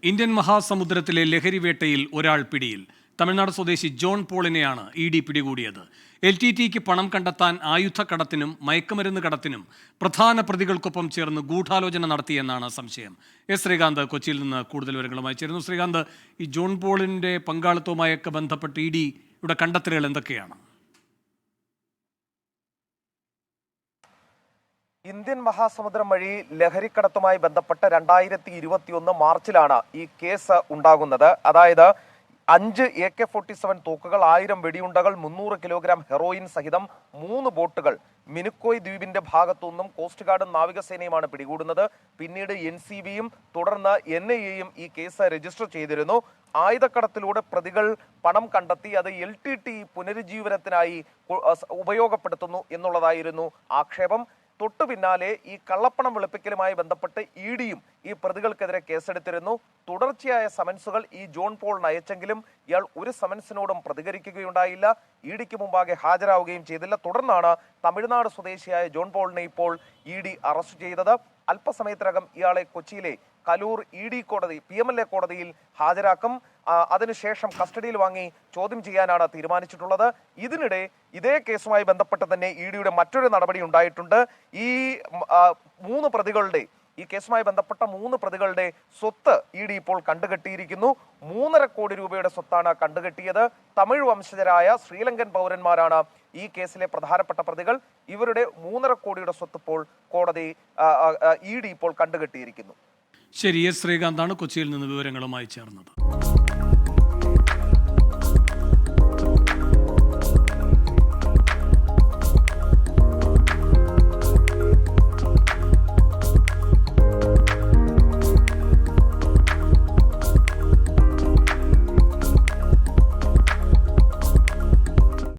Indian മഹാസമുദ്രത്തിലെ ലഹരിവേട്ടയിൽ ഒരാൾ പിടിയിൽ. തമിഴ്നാട് സ്വദേശി ജോൺ പോളിനെയാണ് ഇ.ഡി. പിടികൂടിയത്. LTTE-ക്ക് പണം കണ്ടെത്താൻ ആയുധക്കടത്തിനും മയക്കുമരുന്ന് കടത്തിനും പ്രധാന പ്രതികൾക്കൊപ്പം ചേർന്ന് ഗൂഢാലോചന നടത്തിയെന്നാണ് സംശയം. എസ് ശ്രീകാന്ത് കൊച്ചിയിൽ നിന്ന് കൂടുതൽ വിവരങ്ങളുമായി ചേരുന്നു. ശ്രീകാന്ത്, ഈ ജോൺ പോളിന്റെ പങ്കാളിത്തവുമായൊക്കെ ബന്ധപ്പെട്ട് ഇ.ഡിയുടെ കണ്ടെത്തലുകൾ എന്തൊക്കെയാണ്? ഇന്ത്യൻ മഹാസമുദ്രം വഴി ലഹരിക്കടത്തുമായി ബന്ധപ്പെട്ട് 2021 മാർച്ചിലാണ് ഈ കേസ് ഉണ്ടാകുന്നത്. അതായത് 5 AK-47 തോക്കുകൾ, 1000 വെടിയുണ്ടകൾ, 300 കിലോഗ്രാം ഹെറോയിൻ സഹിതം 3 ബോട്ടുകൾ മിനുക്കോയ് ദ്വീപിന്റെ ഭാഗത്തുനിന്നും കോസ്റ്റ് ഗാർഡും നാവികസേനയുമാണ് പിടികൂടുന്നത്. പിന്നീട് NCBയും തുടർന്ന് NIA-യും ഈ കേസ് രജിസ്റ്റർ ചെയ്തിരുന്നു. ആയുധക്കടത്തിലൂടെ പ്രതികൾ പണം കണ്ടെത്തി അത് LTTE പുനരുജ്ജീവനത്തിനായി ഉപയോഗപ്പെടുത്തുന്നു എന്നുള്ളതായിരുന്നു ആക്ഷേപം. തൊട്ടു പിന്നാലെ ഈ കള്ളപ്പണം വെളുപ്പിക്കലുമായി ബന്ധപ്പെട്ട് ഇ.ഡിയും ഈ പ്രതികൾക്കെതിരെ കേസെടുത്തിരുന്നു. തുടർച്ചയായ സമൻസുകൾ ഈ ജോൺ പോളിന് അയച്ചെങ്കിലും ഇയാൾ ഒരു സമൻസിനോടും പ്രതികരിക്കുകയുണ്ടായില്ല. ഇ.ഡിക്ക് മുമ്പാകെ ഹാജരാവുകയും ചെയ്തില്ല. തുടർന്നാണ് തമിഴ്നാട് സ്വദേശിയായ ജോൺ പോളിനെ ഇപ്പോൾ ഇ.ഡി അറസ്റ്റ് ചെയ്തത്. അല്പസമയത്തിനകം ഇയാളെ കൊച്ചിയിലെ കലൂർ ഇ.ഡി കോടതി PMLA കോടതിയിൽ ഹാജരാക്കും. അതിനുശേഷം കസ്റ്റഡിയിൽ വാങ്ങി ചോദ്യം ചെയ്യാനാണ് തീരുമാനിച്ചിട്ടുള്ളത്. ഇതിനിടെ ഇതേ കേസുമായി ബന്ധപ്പെട്ട് തന്നെ ഇ.ഡിയുടെ മറ്റൊരു നടപടി ഉണ്ടായിട്ടുണ്ട്. ഈ കേസുമായി ബന്ധപ്പെട്ട 3 പ്രതികളുടെ സ്വത്ത് ഇ.ഡി ഇപ്പോൾ കണ്ടുകെട്ടിയിരിക്കുന്നു. 3.5 കോടി രൂപയുടെ സ്വത്താണ് കണ്ടുകെട്ടിയത്. തമിഴ് വംശജരായ ശ്രീലങ്കൻ പൗരന്മാരാണ് ഈ കേസിലെ പ്രധാനപ്പെട്ട പ്രതികൾ. ഇവരുടെ 3.5 കോടിയുടെ സ്വത്ത് ഇപ്പോൾ കോടതി ഇ.ഡി ഇപ്പോൾ കണ്ടുകെട്ടിയിരിക്കുന്നു. ശരി, എസ് ശ്രീകാന്താണ് കൊച്ചിയിൽ നിന്ന് വിവരങ്ങളുമായി ചേർന്നത്.